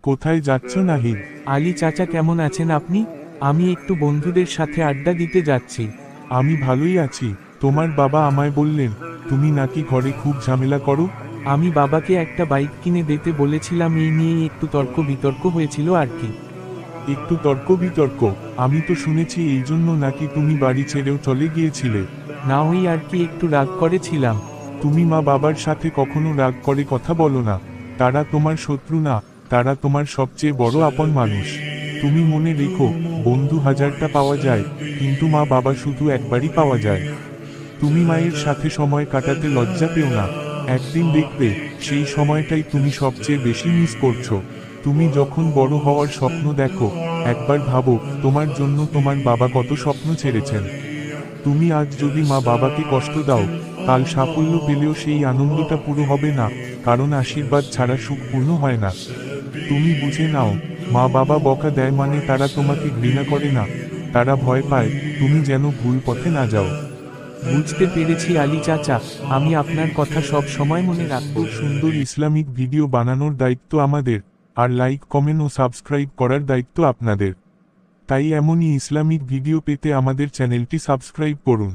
কোথায় যাচ্ছ নাহিদ? আলী চাচা কেমন আছেন আপনি? আমি একটু বন্ধুদের সাথে আড্ডা দিতে যাচ্ছি। আমি ভালোই আছি। তোমার বাবা আমায় বললেন তুমি নাকি ঘরে খুব ঝামেলা করো। আমি বাবাকে একটা বাইক কিনে দিতে বলেছিলাম, এই নিয়েই একটু তর্ক বিতর্ক হয়েছিল আর কি। একটু তর্ক বিতর্ক? আমি তো শুনেছি এই জন্য নাকি তুমি বাড়ি ছেড়েও চলে গিয়েছিলে। না, ওই আর কি একটু রাগ করেছিলাম। তুমি মা বাবার সাথে কখনো রাগ করে কথা বলো না। তারা তোমার শত্রু না, তারা তোমার সবচেয়ে বড় আপন মানুষ। তুমি মনে রেখো, বন্ধু হাজারটা পাওয়া যায়, কিন্তু মা বাবা শুধু একবারই পাওয়া যায়। তুমি মায়ের সাথে সময় কাটাতে লজ্জা পেও না। একদিন দেখবে সেই সময়টাই তুমি সবচেয়ে বেশি মিস করছো। তুমি যখন বড় হওয়ার স্বপ্ন দেখো, একবার ভাবো তোমার জন্য তোমার বাবা কত স্বপ্ন ছেড়েছেন। তুমি আজ যদি মা বাবাকে কষ্ট দাও, কাল সাফল্য পেলেও সেই আনন্দটা পুরো হবে না, কারণ আশীর্বাদ ছাড়া সুখ পূর্ণ হয় না। তুমি বুঝে নাও, মা বাবা বকা দেয় মানে তারা তোমাকে ঘৃণা করে না, তারা ভয় পায় তুমি যেন ভুল পথে না যাও। বুঝতে পেরেছি আলী চাচা, আমি আপনার কথা সব সময় মনে রাখবো। সুন্দর ইসলামিক ভিডিও বানানোর দায়িত্ব আমাদের, আর লাইক কমেন্ট ও সাবস্ক্রাইব করার দায়িত্ব আপনাদের। তাই এমনই ইসলামিক ভিডিও পেতে আমাদের চ্যানেলটি সাবস্ক্রাইব করুন।